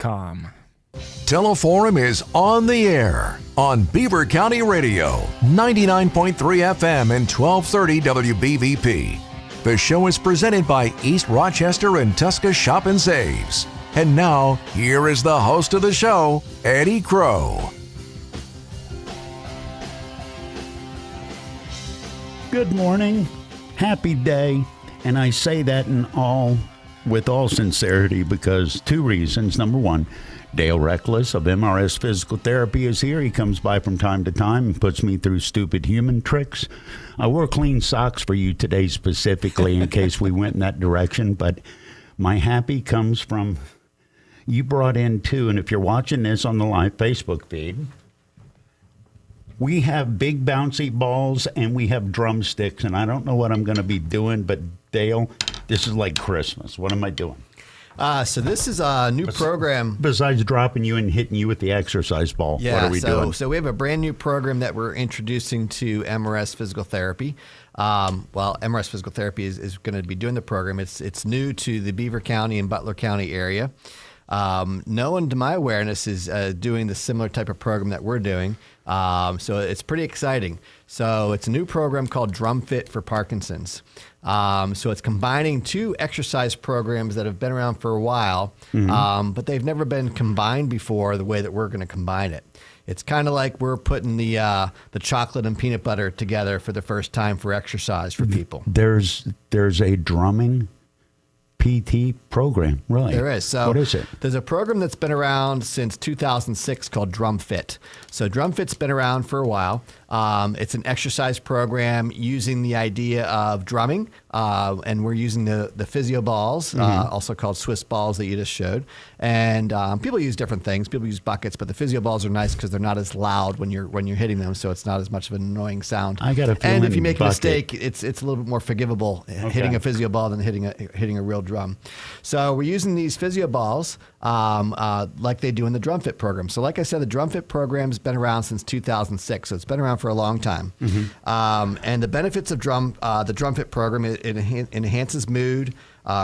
Teleforum is on the air on Beaver County Radio, 99.3 FM and 1230 WBVP. The show is presented by East Rochester and Tuska Shop and Saves. And now, here is the host of the show, Eddie Crow. Good morning, happy day, and I say that with all sincerity because two reasons. Number one, Dale Reckless of MRS Physical Therapy is here. He comes by from time to time and puts me through stupid human tricks. I wore clean socks for you today specifically in case we went in that direction, but my happy comes from you brought in too, and if you're watching this on the live Facebook feed, we have big bouncy balls and we have drumsticks, and I don't know what I'm going to be doing, but Dale, this is like Christmas. What am I doing? So this is a new program. Besides dropping you and hitting you with the exercise ball, what are we doing? So we have a brand new program that we're introducing to MRS Physical Therapy. MRS Physical Therapy is going to be doing the program. It's new to the Beaver County and Butler County area. No one, to my awareness, is doing the similar type of program that we're doing. So it's pretty exciting. So it's a new program called Drum Fit for Parkinson's. So it's combining two exercise programs that have been around for a while, but they've never been combined before the way that we're going to combine it. It's kind of like we're putting the chocolate and peanut butter together for the first time for exercise for people. There's a drumming PT program, really? There is. So what is it? There's a program that's been around since 2006 called Drum Fit. So Drum Fit's been around for a while. It's an exercise program using the idea of drumming, and we're using the physio balls, also called Swiss balls that you just showed. And people use different things. People use buckets, but the physio balls are nice because they're not as loud when you're hitting them, so it's not as much of an annoying sound. I got a feeling. And if you make a mistake, it's a little bit more forgivable hitting a physio ball than hitting a real drum. So we're using these physio balls like they do in the Drum Fit program. So like I said, the Drum Fit program's been around since 2006, so it's been around for a long time. And the benefits of the Drum Fit program, it enhances mood,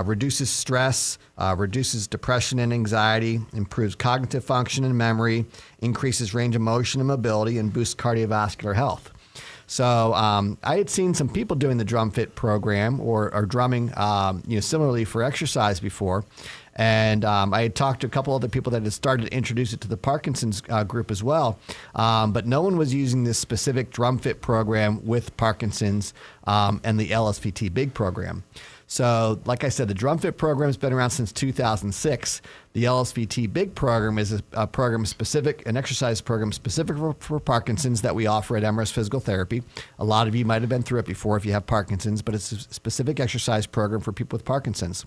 reduces stress, reduces depression and anxiety, improves cognitive function and memory, increases range of motion and mobility, and boosts cardiovascular health. So I had seen some people doing the Drum Fit program or drumming, similarly for exercise before. And I had talked to a couple other people that had started to introduce it to the Parkinson's group as well. But no one was using this specific Drum Fit program with Parkinson's and the LSVT Big program. So, like I said, the Drum Fit program has been around since 2006. The LSVT Big program is a program specific, an exercise program specific for Parkinson's that we offer at MRS Physical Therapy. A lot of you might have been through it before if you have Parkinson's, but it's a specific exercise program for people with Parkinson's.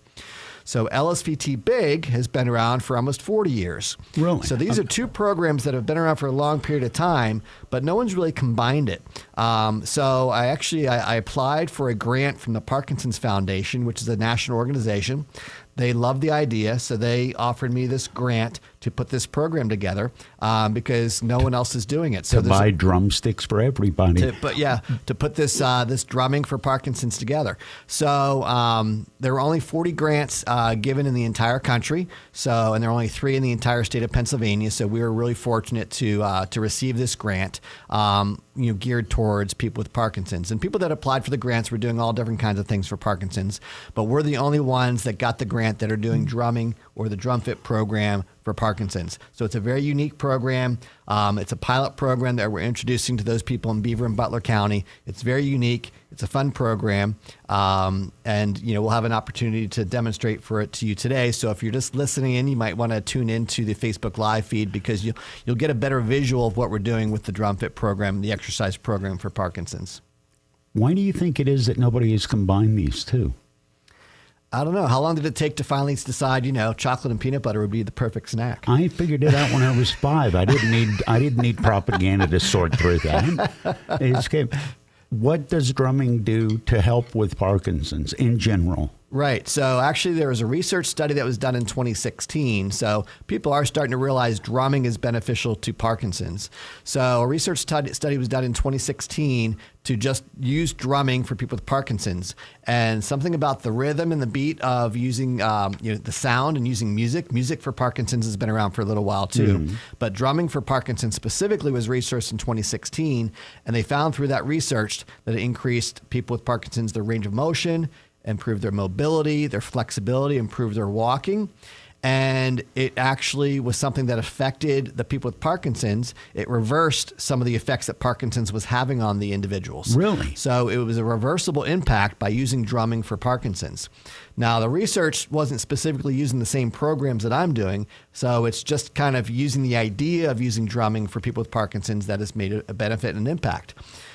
So LSVT Big has been around for almost 40 years. Really? So these are two programs that have been around for a long period of time, but no one's really combined it. So I applied for a grant from the Parkinson's Foundation, which is a national organization. They loved the idea, so they offered me this grant to put this program together because no one else is doing it. So to buy drumsticks for everybody. To put this drumming for Parkinson's together. So there were only 40 grants given in the entire country. And there are only 3 in the entire state of Pennsylvania. So we were really fortunate to receive this grant, geared towards people with Parkinson's. And people that applied for the grants were doing all different kinds of things for Parkinson's, but we're the only ones that got the grant that are doing drumming or the Drum Fit program for Parkinson's. So it's a very unique program. It's a pilot program that we're introducing to those people in Beaver and Butler County. It's very unique. It's a fun program. And we'll have an opportunity to demonstrate for it to you today. So if you're just listening in, you might want to tune into the Facebook Live feed because you'll get a better visual of what we're doing with the Drum Fit program, the exercise program for Parkinson's. Why do you think it is that nobody has combined these two? I don't know. How long did it take to finally decide, chocolate and peanut butter would be the perfect snack? I figured it out when I was 5. I didn't need propaganda to sort through that. What does drumming do to help with Parkinson's in general? Right. So actually, there was a research study that was done in 2016. So people are starting to realize drumming is beneficial to Parkinson's. So a research study was done in 2016 to just use drumming for people with Parkinson's, and something about the rhythm and the beat of using the sound and using music for Parkinson's has been around for a little while too. But drumming for Parkinson's specifically was researched in 2016, and they found through that research that it increased people with Parkinson's their range of motion, improved their mobility, their flexibility, improved their walking. And it actually was something that affected the people with Parkinson's. It reversed some of the effects that Parkinson's was having on the individuals. Really? So it was a reversible impact by using drumming for Parkinson's. Now, the research wasn't specifically using the same programs that I'm doing, so it's just kind of using the idea of using drumming for people with Parkinson's that has made a benefit and impact.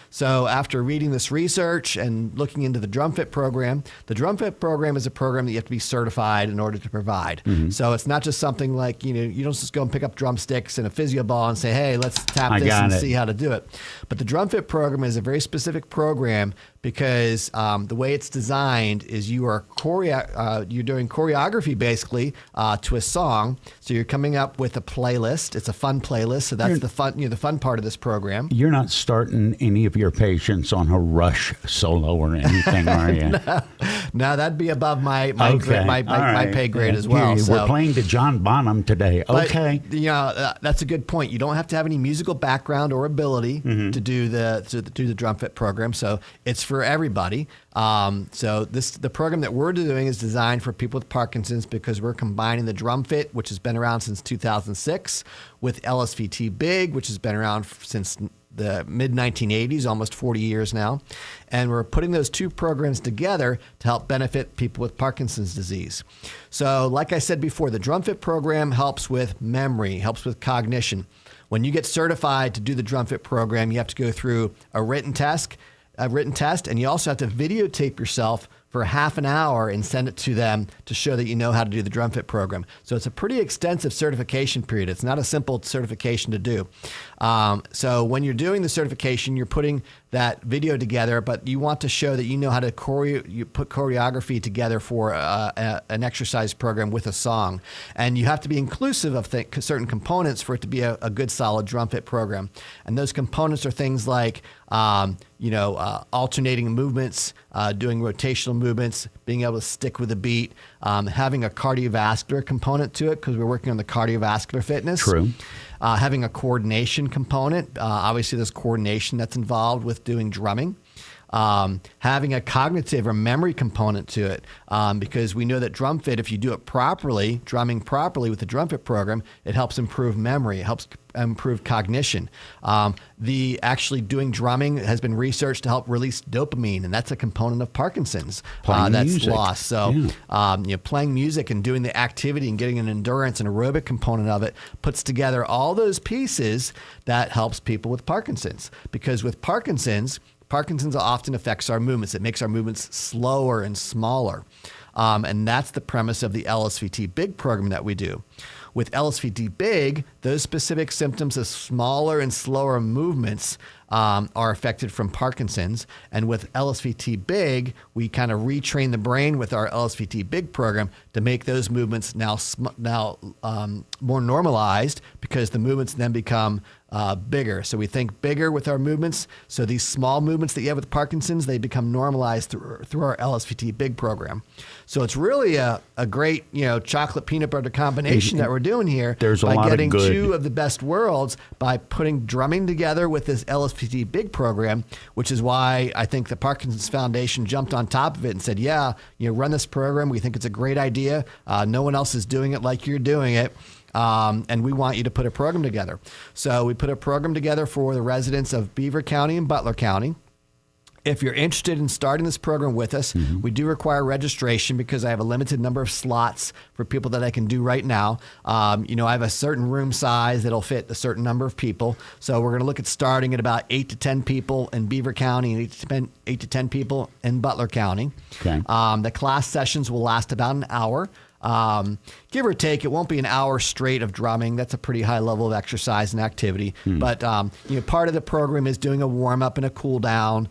So after reading this research and looking into the DrumFit program, the DrumFit program is a program that you have to be certified in order to provide. So it's not just something like, you don't just go and pick up drumsticks and a physio ball and say, hey, let's tap this and see how to do it. But the DrumFit program is a very specific program because the way it's designed is you're doing choreography basically to a song. So you're coming up with a playlist. It's a fun playlist. So that's the fun part of this program. You're not starting any of your patients on a Rush solo or anything, are you? No, that'd be above my pay grade as well. So. We're playing to John Bonham today. Okay. But, that's a good point. You don't have to have any musical background or ability to do the DrumFit program. So it's for everybody. So the program that we're doing is designed for people with Parkinson's because we're combining the DrumFit, which has been around since 2006, with LSVT Big, which has been around since the mid-1980s, almost 40 years now. And we're putting those two programs together to help benefit people with Parkinson's disease. So like I said before, the DrumFit program helps with memory, helps with cognition. When you get certified to do the DrumFit program, you have to go through a written test, and you also have to videotape yourself for half an hour and send it to them to show that you know how to do the DrumFit program. So it's a pretty extensive certification period. It's not a simple certification to do. So when you're doing the certification, you're putting that video together, but you want to show that you know how to put choreography together for an exercise program with a song. And you have to be inclusive of certain components for it to be a good, solid DrumFit program. And those components are things like alternating movements, doing rotational movements, being able to stick with a beat, having a cardiovascular component to it because we're working on the cardiovascular fitness. True. Having a coordination component. Obviously, there's coordination that's involved with doing drumming. Having a cognitive or memory component to it, because we know that DrumFit, if you do it properly, drumming properly with the DrumFit program, it helps improve memory, it helps improve cognition. The actually doing drumming has been researched to help release dopamine, and that's a component of Parkinson's that's music. lost. So, playing music and doing the activity and getting an endurance and aerobic component of it puts together all those pieces that helps people with Parkinson's. Because with Parkinson's often affects our movements. It makes our movements slower and smaller. And that's the premise of the LSVT Big program that we do. With LSVT Big, those specific symptoms of smaller and slower movements are affected from Parkinson's. And with LSVT Big, we kind of retrain the brain with our LSVT Big program to make those movements now more normalized because the movements then become bigger. So we think bigger with our movements. So these small movements that you have with Parkinson's, they become normalized through our LSVT Big program. So it's really a great, chocolate peanut butter combination that we're doing here. There's a by lot getting of good. two of the best worlds by putting drumming together with this LSVT Big program, which is why I think the Parkinson's Foundation jumped on top of it and said, run this program. We think it's a great idea. No one else is doing it like you're doing it. And we want you to put a program together. So we put a program together for the residents of Beaver County and Butler County. If you're interested in starting this program with us, we do require registration because I have a limited number of slots for people that I can do right now. I have a certain room size that'll fit a certain number of people. So we're going to look at starting at about 8 to 10 people in Beaver County and 8 to 10 people in Butler County. Okay. The class sessions will last about an hour. give or take, it won't be an hour straight of drumming. That's a pretty high level of exercise and activity. But part of the program is doing a warm up and a cool down,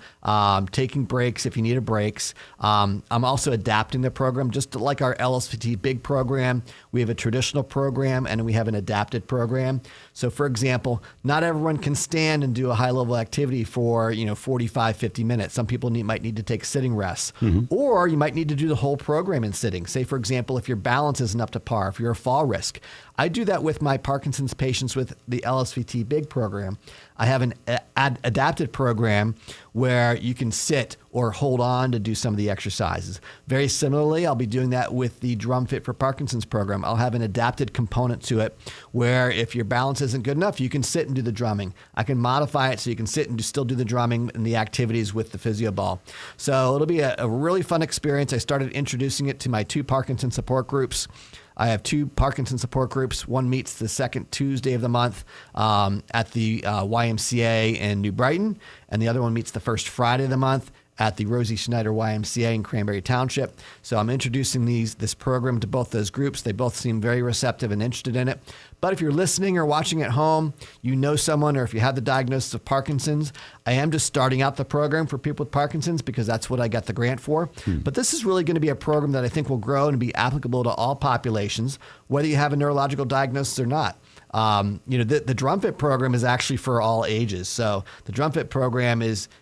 taking breaks if you need a breaks. I'm also adapting the program just like our LSVT big program. We have a traditional program and we have an adapted program. So for example, not everyone can stand and do a high level activity for 45, 50 minutes. Some people might need to take sitting rests, or you might need to do the whole program in sitting. Say for example, if your balance isn't up to par, if you're a fall risk. I do that with my Parkinson's patients with the LSVT big program. I have an adapted program where you can sit or hold on to do some of the exercises. Very similarly, I'll be doing that with the Drum Fit for Parkinson's program. I'll have an adapted component to it where if your balance isn't good enough, you can sit and do the drumming. I can modify it so you can sit and still do the drumming and the activities with the physio ball. So it'll be a really fun experience. I started introducing it to my 2 Parkinson support groups. I have 2 Parkinson support groups. One meets the second Tuesday of the month at the YMCA in New Brighton, and the other one meets the first Friday of the month at the Rosie Schneider YMCA in Cranberry Township. So I'm introducing this program to both those groups. They both seem very receptive and interested in it. But if you're listening or watching at home, you know someone, or if you have the diagnosis of Parkinson's, I am just starting out the program for people with Parkinson's because that's what I got the grant for. But this is really going to be a program that I think will grow and be applicable to all populations, whether you have a neurological diagnosis or not. The Drum Fit program is actually for all ages. So the Drum Fit program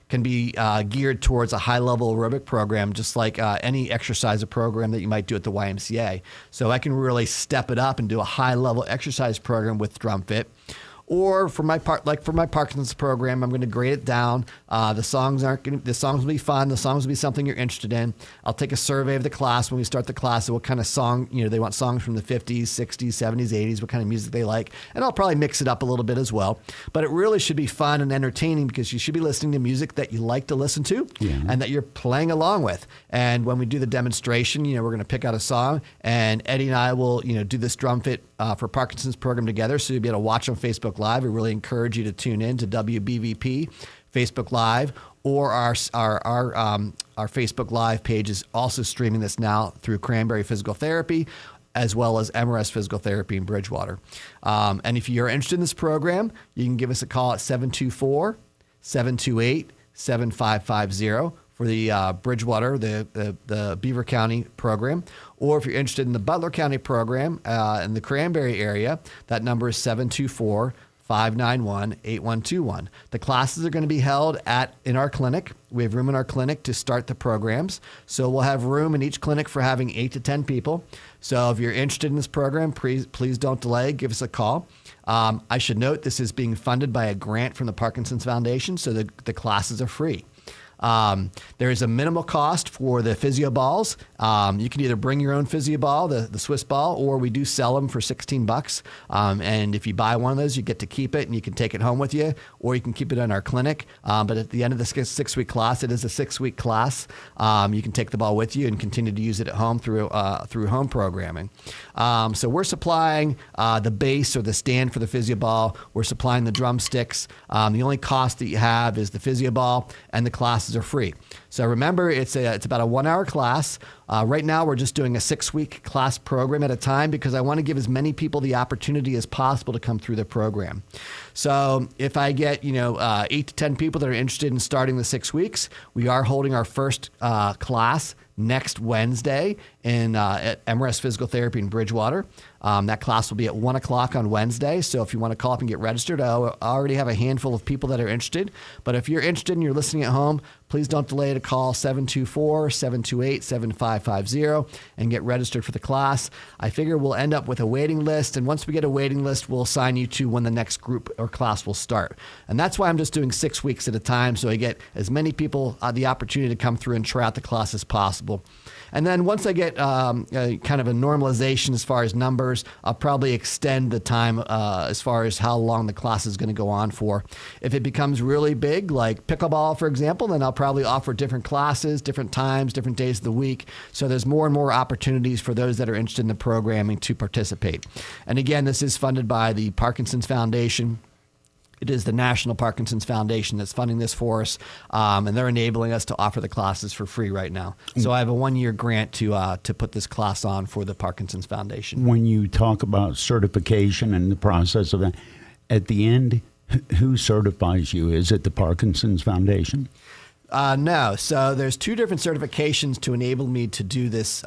can be geared towards a high-level aerobic program, just like any exercise program that you might do at the YMCA. So I can really step it up and do a high-level exercise program with Drum Fit. Or for my Parkinson's program, I'm going to grade it down. The songs will be fun. The songs will be something you're interested in. I'll take a survey of the class when we start the class. So what kind of song, they want songs from the 50s, 60s, 70s, 80s, what kind of music they like. And I'll probably mix it up a little bit as well. But it really should be fun and entertaining because you should be listening to music that you like to listen to and that you're playing along with. And when we do the demonstration, we're going to pick out a song and Eddie and I will, do this Drum Fit for Parkinson's program together. So you'll be able to watch on Facebook Live. We really encourage you to tune in to WBVP Facebook Live, or our Facebook Live page is also streaming this now through Cranberry Physical Therapy, as well as MRS Physical Therapy in Bridgewater. And if you're interested in this program, you can give us a call at 724-728-7550 for the Bridgewater, the Beaver County program. Or if you're interested in the Butler County program in the Cranberry area, that number is 724-591-8121. The classes are going to be held in our clinic. We have room in our clinic to start the programs. So we'll have room in each clinic for having 8 to 10 people. So if you're interested in this program, please don't delay. Give us a call. I should note this is being funded by a grant from the Parkinson's Foundation, so the classes are free. There is a minimal cost for the physio balls. You can either bring your own physio ball, the Swiss ball, or we do sell them for $16. And if you buy one of those, you get to keep it and you can take it home with you, or you can keep it in our clinic. But at the end of the 6-week class, it is a 6-week class. You can take the ball with you and continue to use it at home through home programming. So we're supplying the base or the stand for the physio ball. We're supplying the drumsticks. The only cost that you have is the physio ball, and the classes are free. So remember, it's about a 1-hour class. Right now, we're just doing a 6-week class program at a time because I want to give as many people the opportunity as possible to come through the program. So if I get 8 to 10 people that are interested in starting the 6 weeks, we are holding our first class next Wednesday at MRS Physical Therapy in Bridgewater. That class will be at 1 o'clock on Wednesday. So if you want to call up and get registered, I already have a handful of people that are interested. But if you're interested and you're listening at home, please don't delay to call 724-728-7550 and get registered for the class. I figure we'll end up with a waiting list. And once we get a waiting list, we'll assign you to when the next group or class will start. And that's why I'm just doing 6 weeks at a time, so I get as many people the opportunity to come through and try out the class as possible. And then once I get kind of a normalization as far as numbers, I'll probably extend the time as far as how long the class is going to go on for. If it becomes really big, like pickleball, for example, then I'll probably offer different classes, different times, different days of the week. So there's more and more opportunities for those that are interested in the programming to participate. And again, this is funded by the Parkinson's Foundation. It is the National Parkinson's Foundation that's funding this for us, and they're enabling us to offer the classes for free right now. So I have a 1-year grant to put this class on for the Parkinson's Foundation. When you talk about certification and the process of that, at the end, who certifies you? Is it the Parkinson's Foundation? No. So there's 2 different certifications to enable me to do this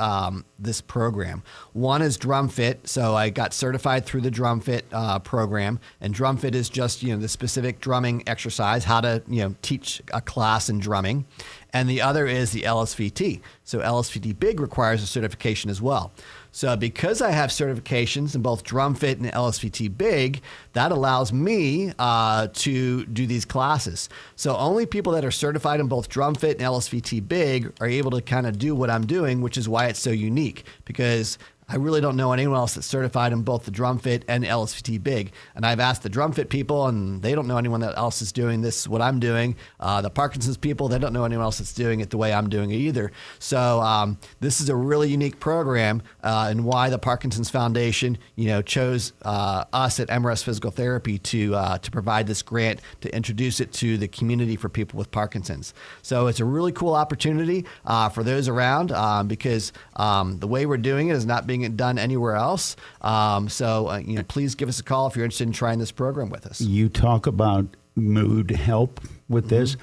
this program. One is DrumFit. So I got certified through the DrumFit program, and DrumFit is just the specific drumming exercise, how to teach a class in drumming. And the other is the LSVT. So LSVT Big requires a certification as well. So because I have certifications in both DrumFit and LSVT Big, that allows me to do these classes. So only people that are certified in both DrumFit and LSVT Big are able to kind of do what I'm doing, which is why it's so unique, because I really don't know anyone else that's certified in both the DrumFit and LSVT Big. And I've asked the DrumFit people, and they don't know anyone that else is doing this, what I'm doing. The Parkinson's people, they don't know anyone else that's doing it the way I'm doing it either. So this is a really unique program, and why the Parkinson's Foundation, chose us at MRS Physical Therapy to provide this grant to introduce it to the community for people with Parkinson's. So it's a really cool opportunity for those around, because the way we're doing it is not being done anywhere else. Please give us a call if you're interested in trying this program with us. You talk about mood help with this.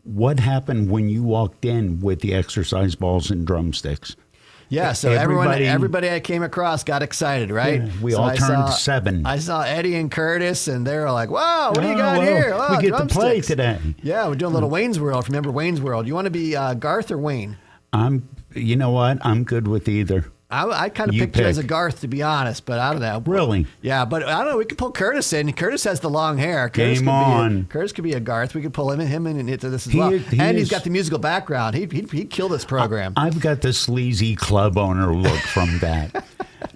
What happened when you walked in with the exercise balls and drumsticks? Yeah, so everybody I came across got excited, right? Yeah, we all turned 7. I saw Eddie and Curtis, and they were like, "Wow, what do you got here? Oh, we get to play drumsticks." today. Yeah, we're doing a little Wayne's World. Remember Wayne's World? You want to be Garth or Wayne? You know what? I'm good with either. I kind of picked you as a Garth, to be honest, but I don't know. Really? Yeah, but I don't know. We could pull Curtis in. Curtis has the long hair. Curtis could be a Garth. We could pull him into this as well. He's got the musical background. He'd kill this program. I've got the sleazy club owner look from that.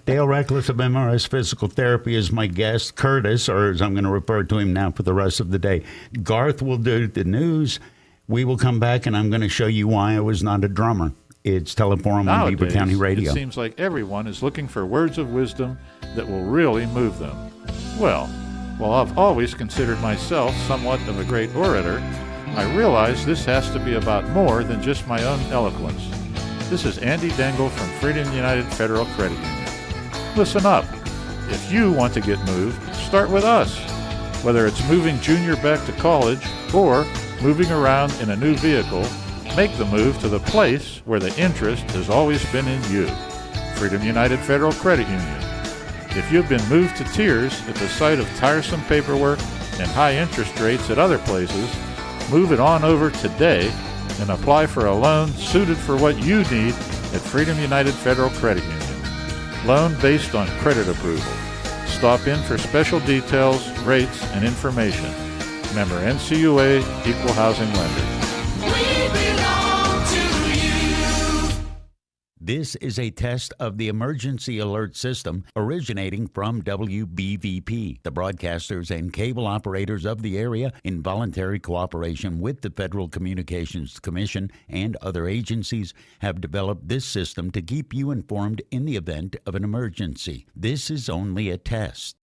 Dale Reckless of MRS Physical Therapy is my guest. Curtis, or as I'm going to refer to him now for the rest of the day, Garth will do the news. We will come back, and I'm going to show you why I was not a drummer. It's Teleforum on Beaver County Radio. It seems like everyone is looking for words of wisdom that will really move them. Well, while I've always considered myself somewhat of a great orator, I realize this has to be about more than just my own eloquence. This is Andy Dengel from Freedom United Federal Credit Union. Listen up. If you want to get moved, start with us. Whether it's moving Junior back to college or moving around in a new vehicle, make the move to the place where the interest has always been in you. Freedom United Federal Credit Union. If you've been moved to tears at the sight of tiresome paperwork and high interest rates at other places, move it on over today and apply for a loan suited for what you need at Freedom United Federal Credit Union. Loan based on credit approval. Stop in for special details, rates, and information. Member NCUA, Equal Housing Lender. This is a test of the emergency alert system originating from WBVP. The broadcasters and cable operators of the area, in voluntary cooperation with the Federal Communications Commission and other agencies, have developed this system to keep you informed in the event of an emergency. This is only a test.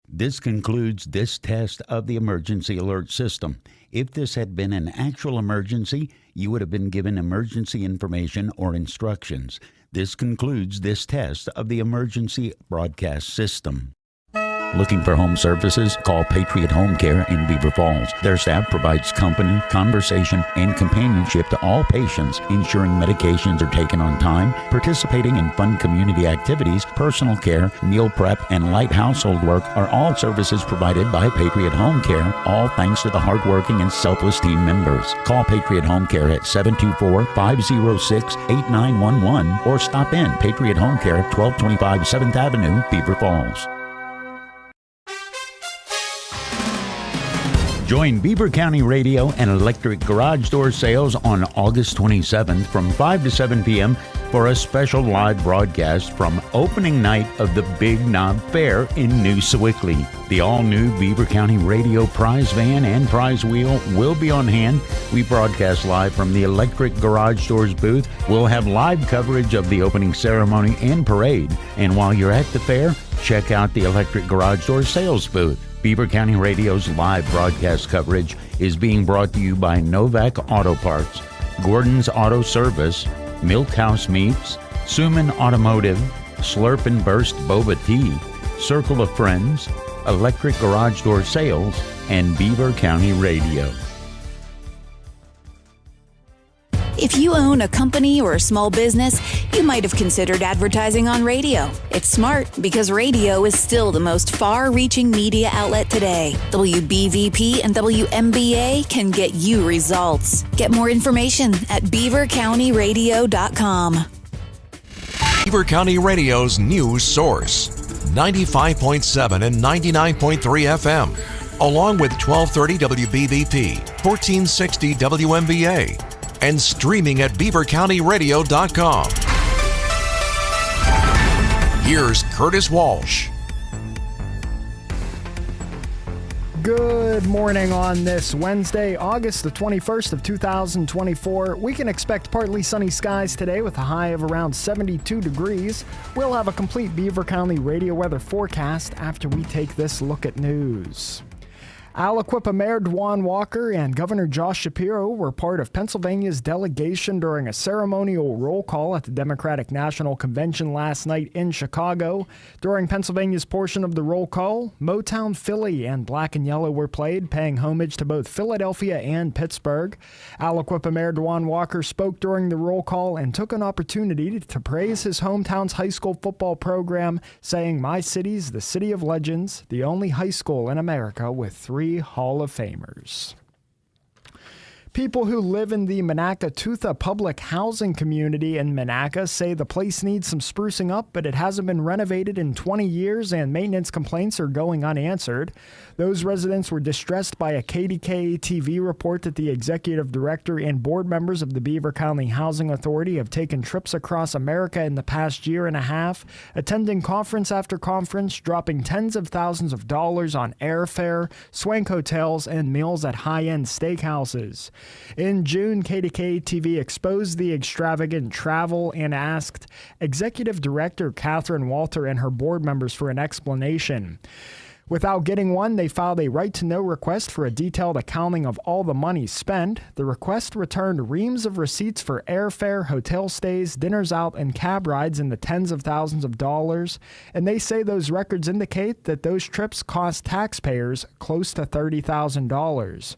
This concludes this test of the emergency alert system. If this had been an actual emergency, you would have been given emergency information or instructions. This concludes this test of the emergency broadcast system. Looking for home services? Call Patriot Home Care in Beaver Falls. Their staff provides company, conversation, and companionship to all patients, ensuring medications are taken on time, participating in fun community activities, personal care, meal prep, and light household work are all services provided by Patriot Home Care, all thanks to the hardworking and selfless team members. Call Patriot Home Care at 724-506-8911 or stop in Patriot Home Care, 1225 7th Avenue, Beaver Falls. Join Beaver County Radio and Electric Garage Door Sales on August 27th from 5 to 7 p.m. for a special live broadcast from opening night of the Big Knob Fair in New Sewickley. The all-new Beaver County Radio prize van and prize wheel will be on hand. We broadcast live from the Electric Garage Doors booth. We'll have live coverage of the opening ceremony and parade. And while you're at the fair, check out the Electric Garage Doors sales booth. Beaver County Radio's live broadcast coverage is being brought to you by Novak Auto Parts, Gordon's Auto Service, Milk House Meats, Suman Automotive, Slurp and Burst Boba Tea, Circle of Friends, Electric Garage Door Sales, and Beaver County Radio. If you own a company or a small business, you might have considered advertising on radio. It's smart because radio is still the most far-reaching media outlet today. WBVP and WMBA can get you results. Get more information at beavercountyradio.com. Beaver County Radio's news source, 95.7 and 99.3 FM, along with 1230 WBVP, 1460 WMBA, and streaming at beavercountyradio.com. Here's Curtis Walsh. Good morning on this Wednesday, August the 21st of 2024. We can expect partly sunny skies today with a high of around 72 degrees. We'll have a complete Beaver County radio weather forecast after we take this look at news. Aliquippa Mayor Dwan Walker and Governor Josh Shapiro were part of Pennsylvania's delegation during a ceremonial roll call at the Democratic National Convention last night in Chicago. During Pennsylvania's portion of the roll call, Motown Philly and Black and Yellow were played, paying homage to both Philadelphia and Pittsburgh. Aliquippa Mayor Dwan Walker spoke during the roll call and took an opportunity to praise his hometown's high school football program, saying, "My city's the city of legends, the only high school in America with 3 Hall of Famers." People who live in the Monaca-Tuthah public housing community in Monaca say the place needs some sprucing up, but it hasn't been renovated in 20 years and maintenance complaints are going unanswered. Those residents were distressed by a KDKA TV report that the executive director and board members of the Beaver County Housing Authority have taken trips across America in the past year and a half, attending conference after conference, dropping tens of thousands of dollars on airfare, swank hotels, and meals at high-end steakhouses. In June, KDKA TV exposed the extravagant travel and asked Executive Director Catherine Walter and her board members for an explanation. Without getting one, they filed a right-to-know request for a detailed accounting of all the money spent. The request returned reams of receipts for airfare, hotel stays, dinners out, and cab rides in the tens of thousands of dollars. And they say those records indicate that those trips cost taxpayers close to $30,000.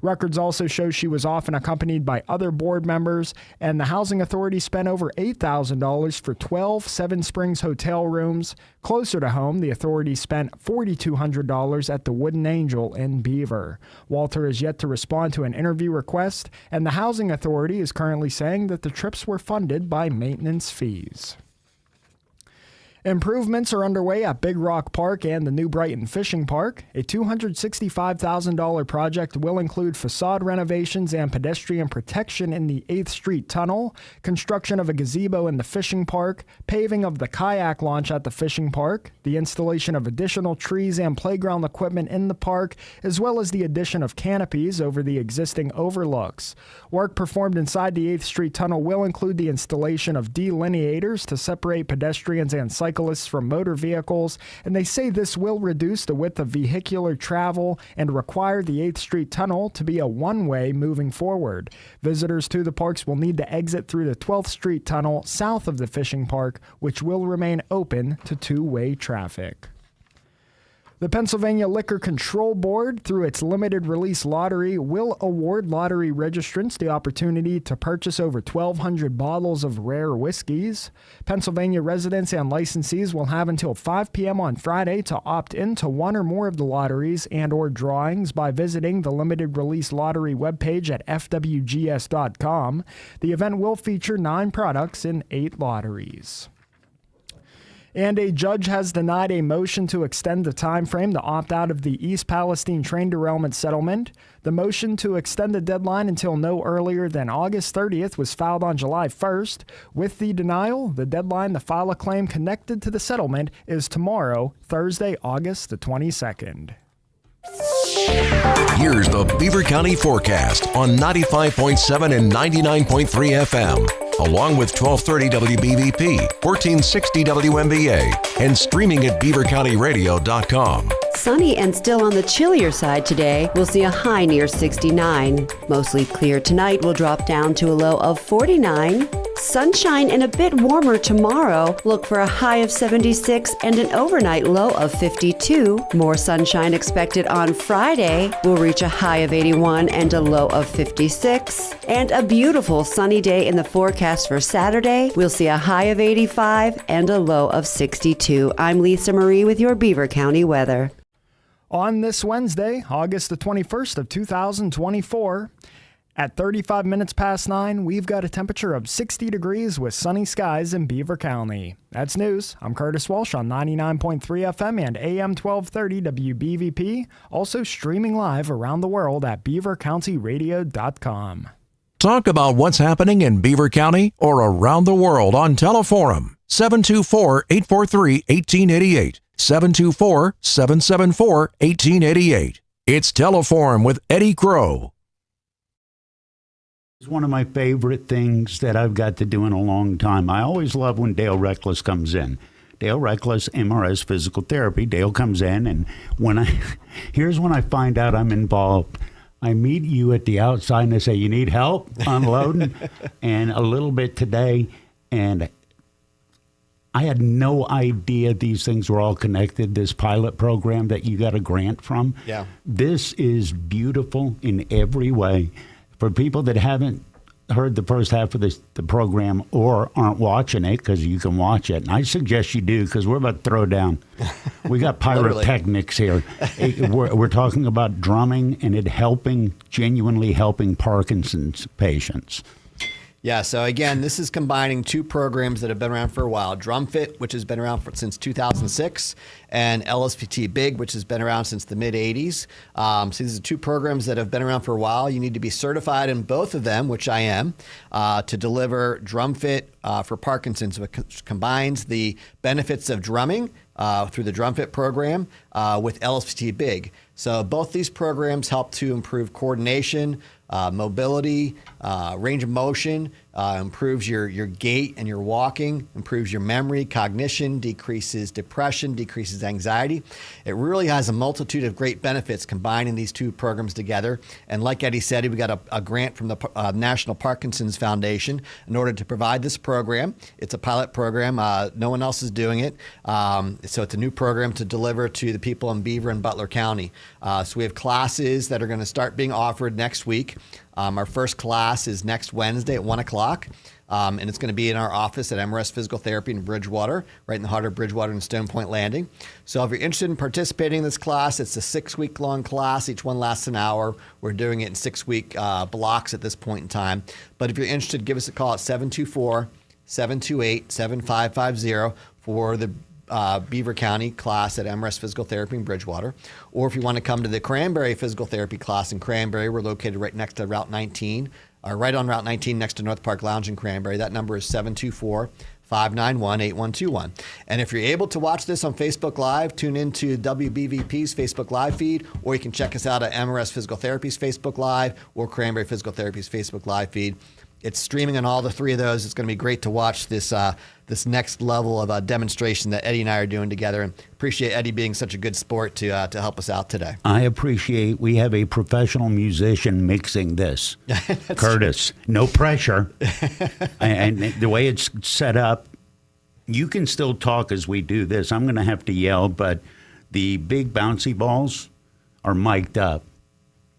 Records also show she was often accompanied by other board members, and the Housing Authority spent over $8,000 for 12 Seven Springs hotel rooms. Closer to home, the authority spent $4,200 at the Wooden Angel in Beaver. Walter is yet to respond to an interview request, and the Housing Authority is currently saying that the trips were funded by maintenance fees. Improvements are underway at Big Rock Park and the New Brighton Fishing Park. A $265,000 project will include facade renovations and pedestrian protection in the 8th Street Tunnel, construction of a gazebo in the fishing park, paving of the kayak launch at the fishing park, the installation of additional trees and playground equipment in the park, as well as the addition of canopies over the existing overlooks. Work performed inside the 8th Street Tunnel will include the installation of delineators to separate pedestrians and cyclists from motor vehicles, and they say this will reduce the width of vehicular travel and require the 8th Street Tunnel to be a one-way moving forward. Visitors to the parks will need to exit through the 12th Street Tunnel south of the fishing park, which will remain open to two-way traffic. The Pennsylvania Liquor Control Board, through its limited release lottery, will award lottery registrants the opportunity to purchase over 1,200 bottles of rare whiskeys. Pennsylvania residents and licensees will have until 5 p.m. on Friday to opt into one or more of the lotteries and or drawings by visiting the limited release lottery webpage at fwgs.com. The event will feature 9 products in 8 lotteries. And a judge has denied a motion to extend the time frame to opt out of the East Palestine train derailment settlement. The motion to extend the deadline until no earlier than August 30th was filed on July 1st. With the denial, the deadline to file a claim connected to the settlement is tomorrow, Thursday, August the 22nd. Here's the Beaver County forecast on 95.7 and 99.3 FM, along with 1230 WBVP, 1460 WMBA, and streaming at beavercountyradio.com. Sunny and still on the chillier side today. We'll see a high near 69. Mostly clear tonight. Will drop down to a low of 49. Sunshine and a bit warmer tomorrow. Look for a high of 76 and an overnight low of 52. More sunshine expected on Friday. We'll reach a high of 81 and a low of 56. And a beautiful sunny day in the forecast for Saturday. We'll see a high of 85 and a low of 62. I'm Lisa Marie with your Beaver County weather. On this Wednesday, August the 21st of 2024, at 35 minutes past 9, we've got a temperature of 60 degrees with sunny skies in Beaver County. That's news. I'm Curtis Walsh on 99.3 FM and AM 1230 WBVP, also streaming live around the world at beavercountyradio.com. Talk about what's happening in Beaver County or around the world on Teleforum, 724-843-1888. 724-774-1888. It's Teleforum with Eddie Crow. It's one of my favorite things that I've got to do in a long time. I always love when Dale Reckless comes in. Dale Reckless, MRS Physical Therapy. Dale comes in, and here's when I find out I'm involved. I meet you at the outside, and I say, you need help unloading? And a little bit today, and I had no idea these things were all connected, this pilot program that you got a grant from. Yeah. This is beautiful in every way. For people that haven't heard the first half of the program or aren't watching it, because you can watch it, and I suggest you do, because we're about to throw down. We got pyrotechnics here. We're talking about drumming and it genuinely helping Parkinson's patients. Yeah, so again, this is combining two programs that have been around for a while. DrumFit, which has been around since 2006, and LSVT Big, which has been around since the mid-'80s. So these are two programs that have been around for a while. You need to be certified in both of them, which I am, to deliver DrumFit for Parkinson's, which combines the benefits of drumming through the DrumFit program with LSVT Big. So both these programs help to improve coordination, mobility, range of motion, improves your gait and your walking, improves your memory, cognition, decreases depression, decreases anxiety. It really has a multitude of great benefits combining these two programs together. And like Eddie said, we got a grant from the National Parkinson's Foundation in order to provide this program. It's a pilot program. No one else is doing it. So it's a new program to deliver to the people in Beaver and Butler County. So we have classes that are going to start being offered next week. Our first class is next Wednesday at 1 o'clock, and it's going to be in our office at MRS Physical Therapy in Bridgewater, right in the heart of Bridgewater and Stone Point Landing. So if you're interested in participating in this class, it's a 6-week-long class. Each one lasts an hour. We're doing it in 6-week blocks at this point in time. But if you're interested, give us a call at 724-728-7550 for the Beaver County class at MRS Physical Therapy in Bridgewater. Or if you want to come to the Cranberry Physical Therapy class in Cranberry, we're located right next to Route 19, or right on Route 19 next to North Park Lounge in Cranberry. That number is 724-591-8121. And if you're able to watch this on Facebook Live, tune into WBVP's Facebook Live feed, or you can check us out at MRS Physical Therapy's Facebook Live or Cranberry Physical Therapy's Facebook Live feed. It's streaming on all the three of those. It's going to be great to watch this this next level of demonstration that Eddie and I are doing together. And appreciate Eddie being such a good sport to help us out today. I appreciate we have a professional musician mixing this. Curtis, no pressure. And the way it's set up, you can still talk as we do this. I'm going to have to yell, but the big bouncy balls are mic'd up.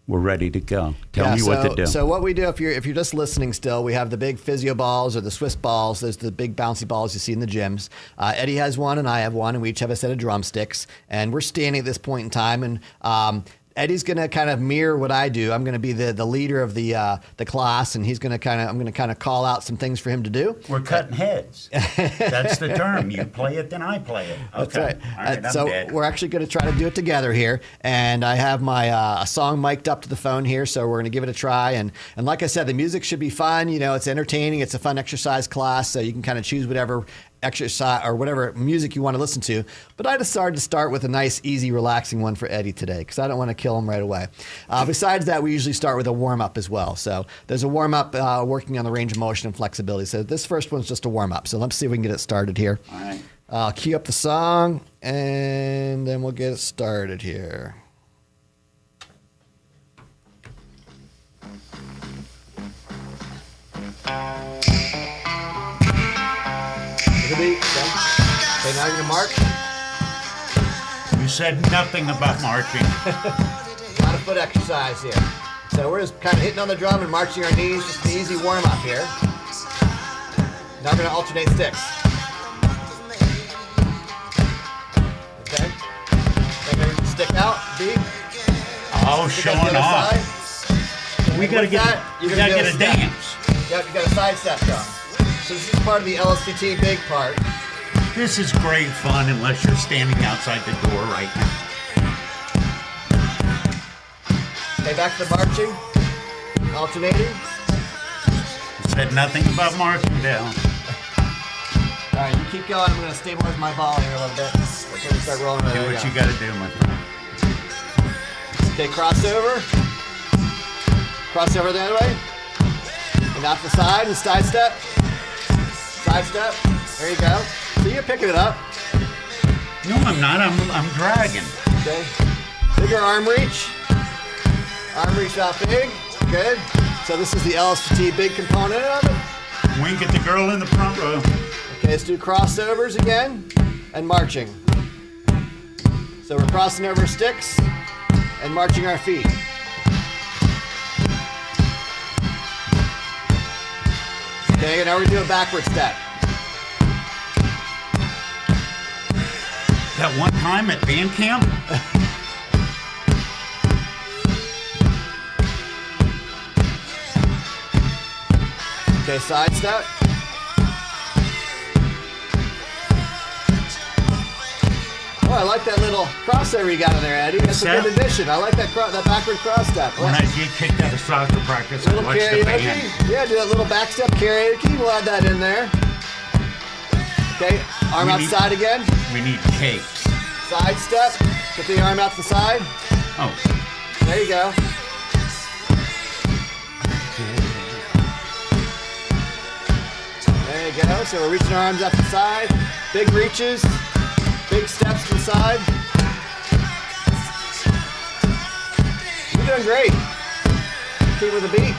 We're ready to go. Tell me what to do. So what we do, if you're just listening still, we have the big physio balls or the Swiss balls. There's the big bouncy balls you see in the gyms. Eddie has one and I have one, and we each have a set of drumsticks. And we're standing at this point in time, and Eddie's going to kind of mirror what I do. I'm going to be the leader of the class, and I'm going to kind of call out some things for him to do. We're cutting heads. That's the term. You play it, then I play it. Okay. That's right. All right, I'm so dead. we're actually going to try to do it together here, and I have my a song mic'd up to the phone here, so we're going to give it a try. And like I said, the music should be fun. You know, it's entertaining. It's a fun exercise class, so you can kind of choose whatever exercise or whatever music you want to listen to. But I decided to start with a nice, easy, relaxing one for Eddie today because I don't want to kill him right away. Besides that, we usually start with a warm-up as well. So there's a warm-up working on the range of motion and flexibility. So this first one's just a warm-up. So let's see if we can get it started here. All right. I'll key up the song, and then we'll get it started here. Okay, now you're going to mark. You said nothing about marching. Not a foot exercise here. So we're just kind of hitting on the drum and marching our knees, just an easy warm-up here. Now we're going to alternate sticks. Okay. Then we're going to stick out, B. Oh, Stick out showing the other off. side. We gotta With get, that, we you're gotta gonna get a step. dance. Yep, you got a side step drum. So this is part of the LSVT big part. This is great fun unless you're standing outside the door right now. Okay, back to the marching. Alternating. You said nothing about marching down. All right, you keep going. I'm going to stabilize my ball here a little bit before we start rolling. Do what you gotta do, my friend. Okay, crossover. Crossover the other way. And out the side and side step. Side step. There you go. So you're picking it up. No, I'm not. I'm dragging. Okay. Bigger arm reach. Arm reach out big. Good. So this is the LSVT big component of it. Wink at the girl in the front row. Okay, let's do crossovers again and marching. So we're crossing over sticks and marching our feet. Okay, now we're gonna do a backward step. That one time at band camp, Okay, side step. Oh, I like that little crossover you got in there, Eddie. That's a Step. good addition. I like that that backward cross step. when I get kicked out of soccer practice, I Little watch the band. karaoke. Yeah, do that little back step karaoke. We'll add that in there. Okay, arm We need- outside again. We need cakes. Side step. Put the arm out to the side. Oh, There you go. There you go. So we're reaching our arms out to the side. Big reaches. Big steps to the side. You're doing great. Keep with the beat.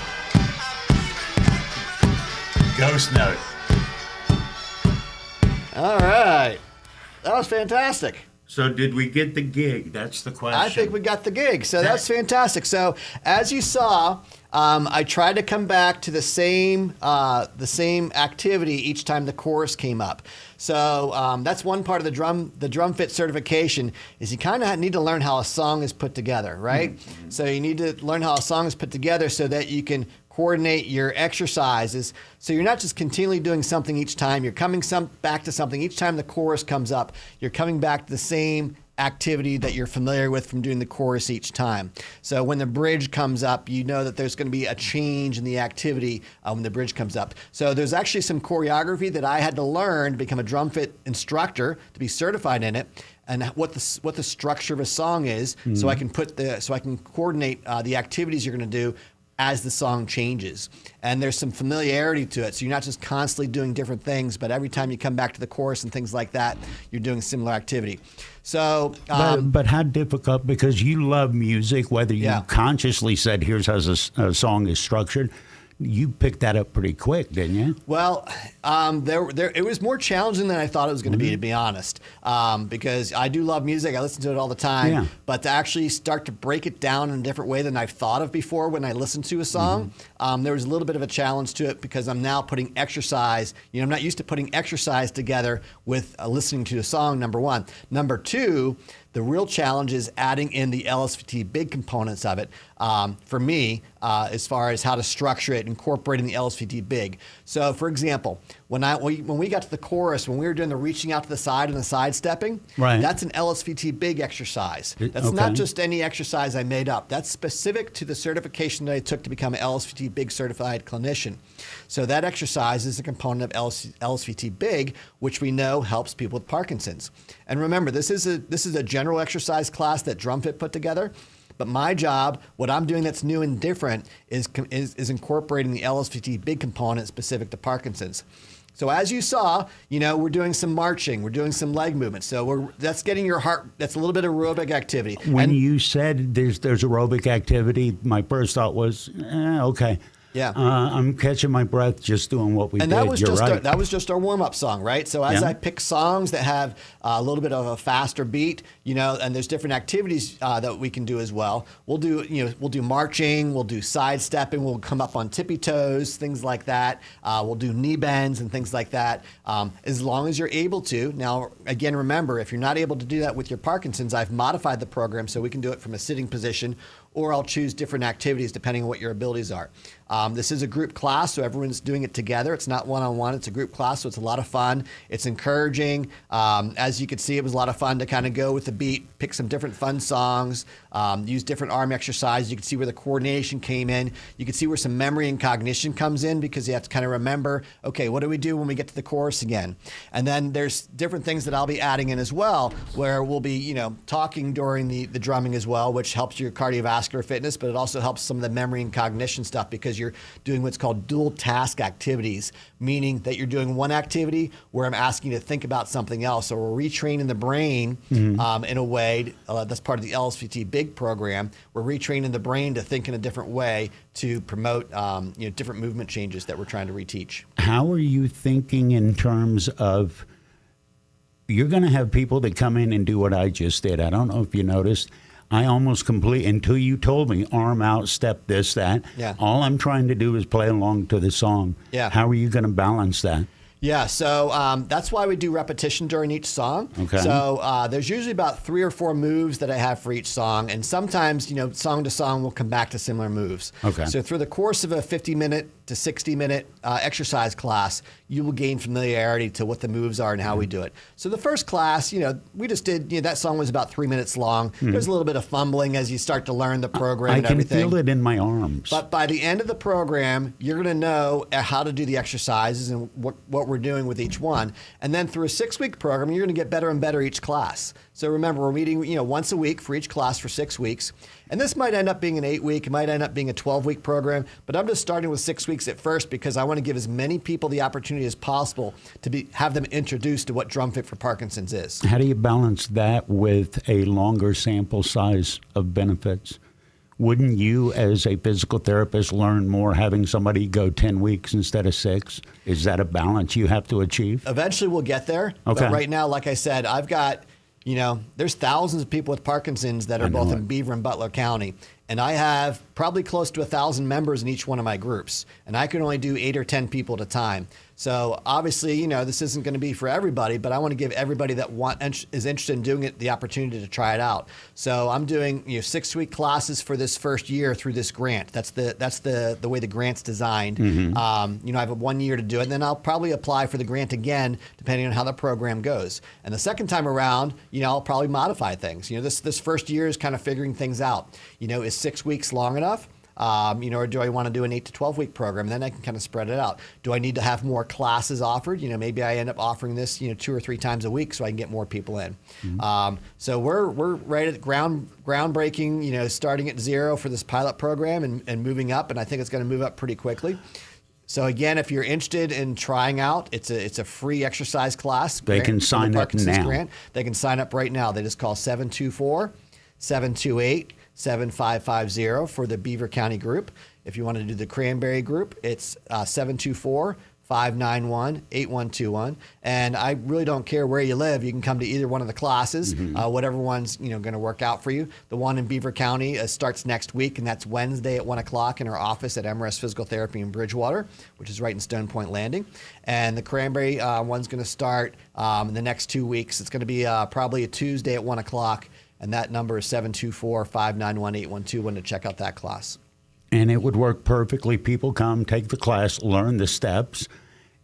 ghost note. All right. That was fantastic. So did we get the gig? That's the question. I think we got the gig. So that's fantastic. So as you saw, I tried to come back to the same activity each time the chorus came up. So that's one part of the drum fit certification is you kind of need to learn how a song is put together, right? Mm-hmm. So you need to learn how a song is put together so that you can coordinate your exercises. So you're not just continually doing something each time. You're coming back to something each time the chorus comes up. You're coming back to the same activity that you're familiar with from doing the chorus each time. So when the bridge comes up, you know that there's going to be a change in the activity when the bridge comes up. So there's actually some choreography that I had to learn to become a drum fit instructor to be certified in it, and what the structure of a song is, so I can coordinate the activities you're going to do as the song changes. And there's some familiarity to it. So you're not just constantly doing different things, but every time you come back to the chorus and things like that, you're doing similar activity. So, but how difficult, because you love music, whether you consciously said, here's how a song is structured, you picked that up pretty quick, didn't you? Well, it was more challenging than I thought it was going to be honest, because I do love music. I listen to it all the time. Yeah. But to actually start to break it down in a different way than I've thought of before when I listen to a song, there was a little bit of a challenge to it because I'm now putting exercise. I'm not used to putting exercise together with listening to a song, number one. Number two, The real challenge is adding in the LSVT big components of it. For me, as far as how to structure it, incorporating the LSVT big. So, for example, when we got to the chorus, when we were doing the reaching out to the side and the sidestepping, right, that's an LSVT big exercise. That's not just any exercise I made up. That's specific to the certification that I took to become an LSVT big certified clinician. So that exercise is a component of LSVT big, which we know helps people with Parkinson's. And remember, this is a general exercise class that DrumFit put together. But my job, what I'm doing that's new and different, is incorporating the LSVT big component specific to Parkinson's. So as you saw, we're doing some marching, we're doing some leg movements. So that's getting your heart. That's a little bit of aerobic activity. When you said there's aerobic activity, my first thought was, okay. Yeah, I'm catching my breath just doing what we did. That was You're just our warm-up song, right? So as I pick songs that have a little bit of a faster beat, and there's different activities that we can do as well. We'll do marching, we'll do sidestepping, we'll come up on tippy toes, things like that. We'll do knee bends and things like that. As long as you're able to. Now, again, remember, if you're not able to do that with your Parkinson's, I've modified the program so we can do it from a sitting position, or I'll choose different activities depending on what your abilities are. This is a group class, so everyone's doing it together. It's not one-on-one, it's a group class, so it's a lot of fun. It's encouraging. As you can see, it was a lot of fun to kind of go with the beat, pick some different fun songs, use different arm exercises. You can see where the coordination came in. You can see where some memory and cognition comes in, because you have to kind of remember, okay, what do we do when we get to the chorus again? And then there's different things that I'll be adding in as well, where we'll be, talking during the drumming as well, which helps your cardiovascular fitness, but it also helps some of the memory and cognition stuff, because you're doing what's called dual task activities, meaning that you're doing one activity where I'm asking you to think about something else. So we're retraining the brain in a way, that's part of the LSVT big program. We're retraining the brain to think in a different way to promote different movement changes that we're trying to reteach. How are you thinking in terms of, you're going to have people that come in and do what I just did. I don't know if you noticed. I almost until you told me, arm out, step this, that. Yeah. All I'm trying to do is play along to the song. Yeah. How are you going to balance that? Yeah, so that's why we do repetition during each song. Okay. So there's usually about 3 or 4 moves that I have for each song, and sometimes, song to song, we'll come back to similar moves. Okay. So through the course of a 50-minute to 60-minute exercise class, you will gain familiarity to what the moves are and how we do it. So the first class, we just did, that song was about 3 minutes long. There's a little bit of fumbling as you start to learn the program and everything. I can feel it in my arms. But by the end of the program, you're going to know how to do the exercises and what we're doing with each one. And then through a 6-week program, you're going to get better and better each class. So remember, we're meeting, once a week for each class for 6 weeks. And this might end up being an 8-week, it might end up being a 12-week program, but I'm just starting with 6 weeks at first, because I want to give as many people the opportunity as possible to have them introduced to what DrumFit for Parkinson's is. How do you balance that with a longer sample size of benefits? Wouldn't you, as a physical therapist, learn more having somebody go 10 weeks instead of 6? Is that a balance you have to achieve? Eventually we'll get there. Okay. But right now, like I said, I've got, there's thousands of people with Parkinson's that are both in Beaver and Butler County. And I have probably close to 1,000 members in each one of my groups. And I can only do 8 or 10 people at a time. So obviously, this isn't going to be for everybody, but I want to give everybody that is interested in doing it the opportunity to try it out. So I'm doing 6-week classes for this first year through this grant. That's the way the grant's designed. I have 1 year to do it, and then I'll probably apply for the grant again, depending on how the program goes. And the second time around, I'll probably modify things. This first year is kind of figuring things out. Is 6 weeks long enough? Or do I want to do an 8 to 12 week program? And then I can kind of spread it out. Do I need to have more classes offered? Maybe I end up offering this, 2 or 3 times a week so I can get more people in. So we're right at groundbreaking, starting at 0 for this pilot program and moving up. And I think it's going to move up pretty quickly. So again, if you're interested in trying out, it's a free exercise class. They can sign up now. Grant. They can sign up right now. They just call 724-728-7550 for the Beaver County group. If you want to do the Cranberry group, it's 724-591-8121. And I really don't care where you live. You can come to either one of the classes, whatever one's going to work out for you. The one in Beaver County starts next week, and that's Wednesday at 1 o'clock in our office at MRS Physical Therapy in Bridgewater, which is right in Stone Point Landing. And the Cranberry one's going to start in the next 2 weeks. It's going to be probably a Tuesday at 1 o'clock. and that number is 724-591-8121 to check out that class. And it would work perfectly. People come, take the class, learn the steps,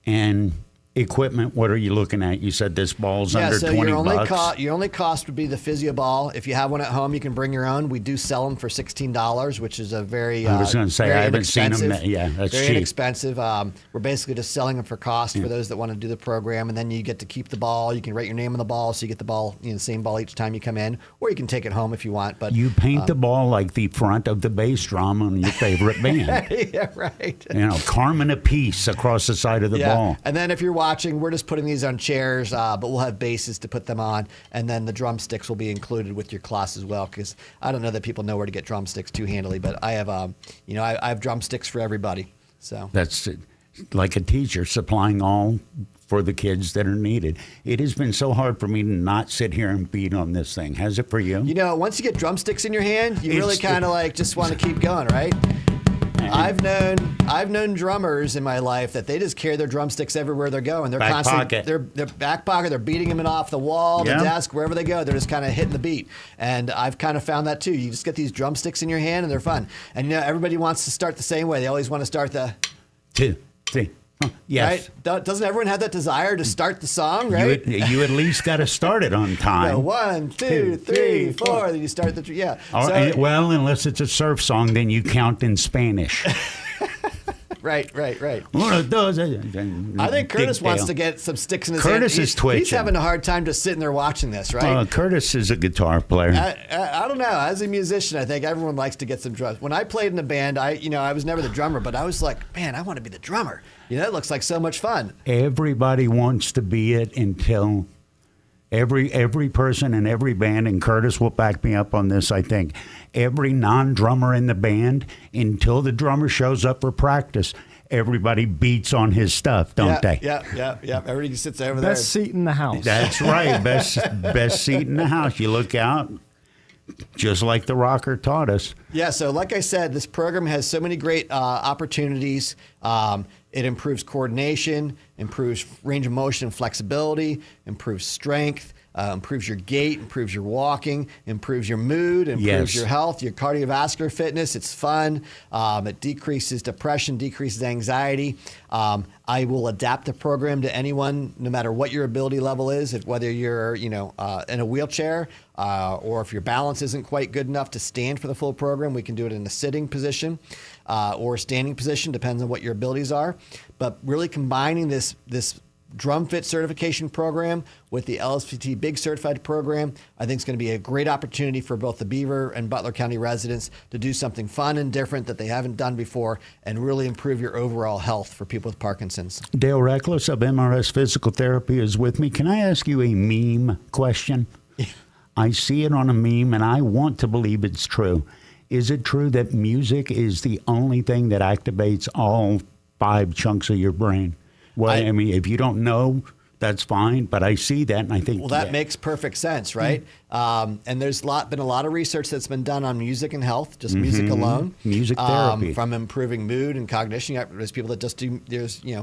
and equipment. What are you looking at? You said this ball's under so 20 bucks. Your only cost would be the physio ball. If you have one at home, you can bring your own. We do sell them for $16, which is a very I was going to say, I haven't seen them. Very That's cheap. inexpensive. We're basically just selling them for cost for those that want to do the program, and then you get to keep the ball. You can write your name on the ball, so you get the ball, the same ball each time you come in, or you can take it home if you want. But you paint the ball like the front of the bass drum on your favorite band. Yeah, right. Carmine Apiece across the side of the ball. And then if you're watching, we're just putting these on chairs, but we'll have bases to put them on, and then the drumsticks will be included with your class as well. Because I don't know that people know where to get drumsticks too handily, but I have, I have drumsticks for everybody. So that's like a teacher supplying all for the kids that are needed. It has been so hard for me to not sit here and beat on this thing. Has it for you? Once you get drumsticks in your hand, you really kind of just want to keep going, right? I've known drummers in my life that they just carry their drumsticks everywhere they're going. They're constantly their back pocket. They're beating them off the wall, the desk, wherever they go. They're just kind of hitting the beat. And I've kind of found that too. You just get these drumsticks in your hand, and they're fun. And everybody wants to start the same way. They always want to start the 2, 3. Yes. Right? Doesn't everyone have that desire to start the song, right? You at least got to start it on time. 1, 2, 3, 4. Then you start the Well, unless it's a surf song, then you count in Spanish. Right. One of those. I think Curtis wants to get some sticks in his hand. Curtis is twitching. He's having a hard time just sitting there watching this, right? Curtis is a guitar player. I don't know. As a musician, I think everyone likes to get some drums. When I played in a band, I was never the drummer, but I was like, man, I want to be the drummer. It looks like so much fun. Everybody wants to be it until every person in every band, and Curtis will back me up on this, I think, every non-drummer in the band, until the drummer shows up for practice, everybody beats on his stuff, don't they? Yeah. Everybody sits over there. Best seat in the house. That's right. Best seat in the house. You look out, just like the rocker taught us. Yeah, so like I said, this program has so many great opportunities. It improves coordination, improves range of motion and flexibility, improves strength, improves your gait, improves your walking, improves your mood, improves your health, your cardiovascular fitness. It's fun. It decreases depression, decreases anxiety. I will adapt the program to anyone, no matter what your ability level is, whether you're in a wheelchair or if your balance isn't quite good enough to stand for the full program. We can do it in a sitting position or a standing position, depends on what your abilities are. But really combining this drum fit certification program with the LSPT Big Certified program, I think is going to be a great opportunity for both the Beaver and Butler County residents to do something fun and different that they haven't done before and really improve your overall health for people with Parkinson's. Dale Reckless of MRS Physical Therapy is with me. Can I ask you a meme question? I see it on a meme and I want to believe it's true. Is it true that music is the only thing that activates all 5 chunks of your brain? Well, I mean, if you don't know, that's fine. But I see that, and I think... Well, that makes perfect sense, right? And there's been a lot of research that's been done on music and health, just music alone. Music therapy. From improving mood and cognition. There's people that just do...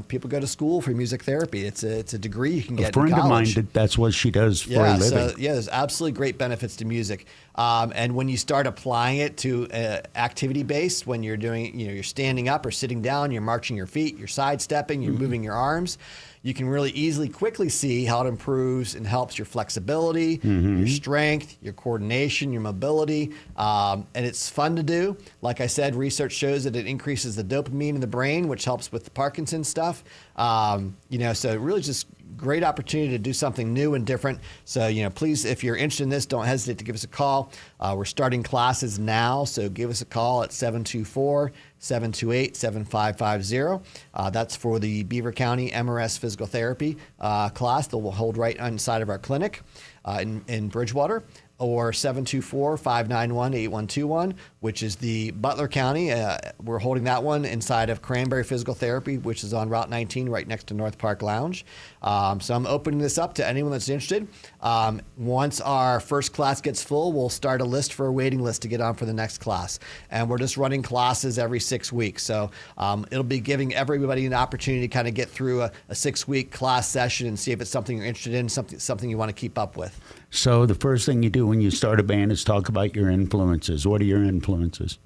people go to school for music therapy. It's a degree you can get in college. A friend of mine, that's what she does for a living. There's absolutely great benefits to music. And when you start applying it to activity-based, when you're doing, you're standing up or sitting down, you're marching your feet, you're sidestepping, you're moving your arms, you can really quickly see how it improves and helps your flexibility, your strength, your coordination, your mobility, and it's fun to do. Like I said, research shows that it increases the dopamine in the brain, which helps with the Parkinson's stuff. So really just great opportunity to do something new and different. So, please, if you're interested in this, don't hesitate to give us a call. We're starting classes now, so give us a call at 724-728-7550. That's for the Beaver County MRS Physical Therapy class that we'll hold right inside of our clinic in Bridgewater. Or 724-591-8121, which is the Butler County. We're holding that one inside of Cranberry Physical Therapy, which is on Route 19 right next to North Park Lounge. So I'm opening this up to anyone that's interested. Once our first class gets full, we'll start a list for a waiting list to get on for the next class. And we're just running classes every 6 weeks. So it'll be giving everybody an opportunity to kind of get through a 6-week class session and see if it's something you're interested in, something you want to keep up with. So the first thing you do when you start a band is talk about your influences. What are your influences?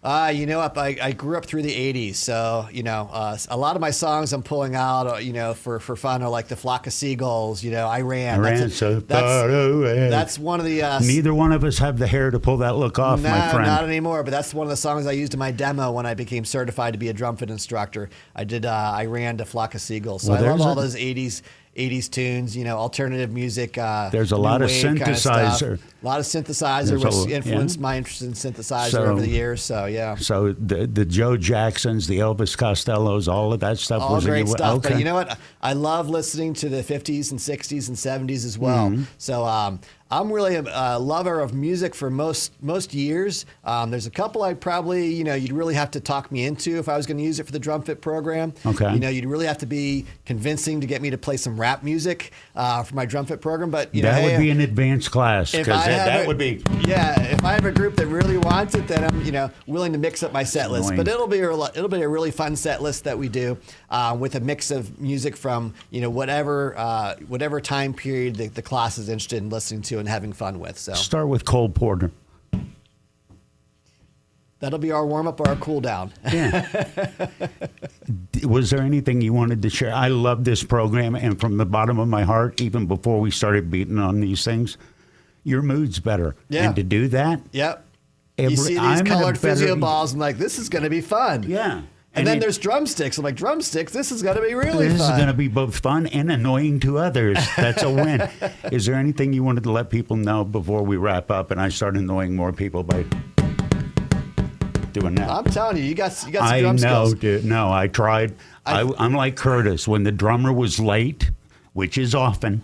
I grew up through the 80s, so, a lot of my songs I'm pulling out, for fun are like The Flock of Seagulls, I Ran. That's one of the... Neither one of us have the hair to pull that look off, my friend. Not anymore, but that's one of the songs I used in my demo when I became certified to be a drum fit instructor. I did I Ran to Flock of Seagulls. So I love all those 80s tunes, alternative music. There's a lot of synthesizer. A lot of synthesizer, which influenced my interest in synthesizer over the years. So, yeah. So the Joe Jacksons, the Elvis Costellos, all of that stuff all was great in your... stuff. Okay. But you know what? I love listening to the 50s and 60s and 70s as well. Mm-hmm. So I'm really a lover of music for most years. There's a couple I probably, you'd really have to talk me into if I was going to use it for the drum fit program. Okay. You'd really have to be convincing to get me to play some rap music for my drum fit program. But that would be an advanced class, because that would be... Yeah, if I have a group that really wants it, then I'm willing to mix up my set list. Annoying. But it'll be a really fun set list that we do with a mix of music from whatever time period the class is interested in listening to and having fun with. So start with Cole Porter. That'll be our warm up or our cool down. Yeah. Was there anything you wanted to share? I love this program, and from the bottom of my heart, even before we started beating on these things, your mood's better. Yeah. And to do that, yep. You see these colored physio balls, I'm like, this is going to be fun. Yeah. And then there's drumsticks. I'm like, drumsticks, this is going to be really fun. This is going to be both fun and annoying to others. That's a win. Is there anything you wanted to let people know before we wrap up and I start annoying more people by doing that? I'm telling you, you got some drum skills. I know, dude. No, I tried. I'm like Curtis. When the drummer was late, which is often,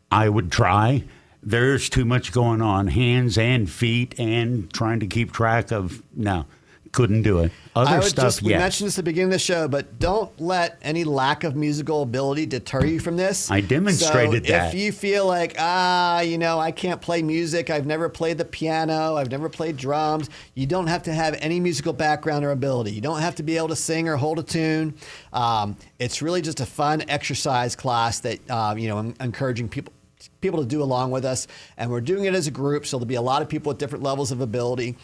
I would try. There's too much going on, hands and feet, and trying to keep track of, no, couldn't do it. Other stuff, we mentioned this at the beginning of the show, but don't let any lack of musical ability deter you from this. I demonstrated that. If you feel like, I can't play music, I've never played the piano, I've never played drums, you don't have to have any musical background or ability. You don't have to be able to sing or hold a tune. It's really just a fun exercise class that, I'm encouraging people to do along with us, and we're doing it as a group, so there'll be a lot of people with different levels of ability.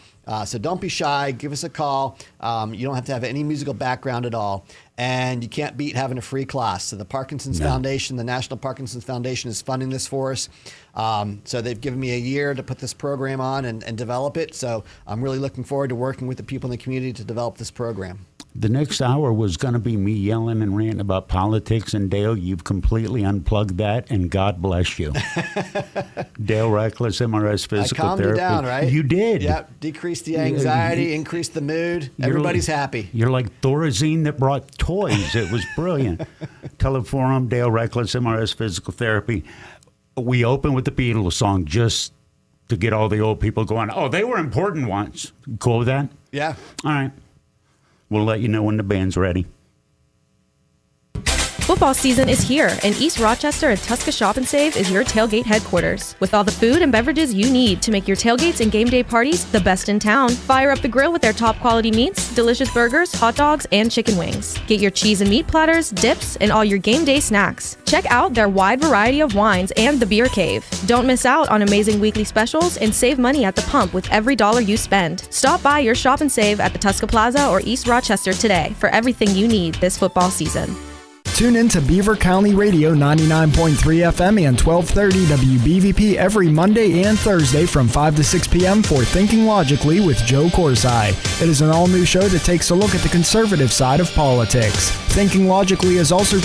So don't be shy. Give us a call. You don't have to have any musical background at all, and you can't beat having a free class. So the Parkinson's Foundation, the National Parkinson's Foundation, is funding this for us. So they've given me a year to put this program on and develop it. So I'm really looking forward to working with the people in the community to develop this program. The next hour was going to be me yelling and ranting about politics, and Dale, you've completely unplugged that, and God bless you. Dale Reckless, MRS Physical Therapy. I calmed you down, right? You did. Yep. Decreased the anxiety, increased the mood. Everybody's happy. You're like Thorazine that brought toys. It was brilliant. Teleforum, Dale Reckless, MRS Physical Therapy. We open with the Beatles song just to get all the old people going, oh, they were important once. Cool with that? Yeah. All right. We'll let you know when the band's ready. Football season is here, and East Rochester and Tuska Shop and Save is your tailgate headquarters. With all the food and beverages you need to make your tailgates and game day parties the best in town. Fire up the grill with their top quality meats, delicious burgers, hot dogs, and chicken wings. Get your cheese and meat platters, dips, and all your game day snacks. Check out their wide variety of wines and the beer cave. Don't miss out on amazing weekly specials and save money at the pump with every dollar you spend. Stop by your Shop and Save at the Tuska Plaza or East Rochester today for everything you need this football season. Tune in to Beaver County Radio 99.3 FM and 1230 WBVP every Monday and Thursday from 5 to 6 p.m. for Thinking Logically with Joe Corsai. It is an all-new show that takes a look at the conservative side of politics. Thinking Logically is also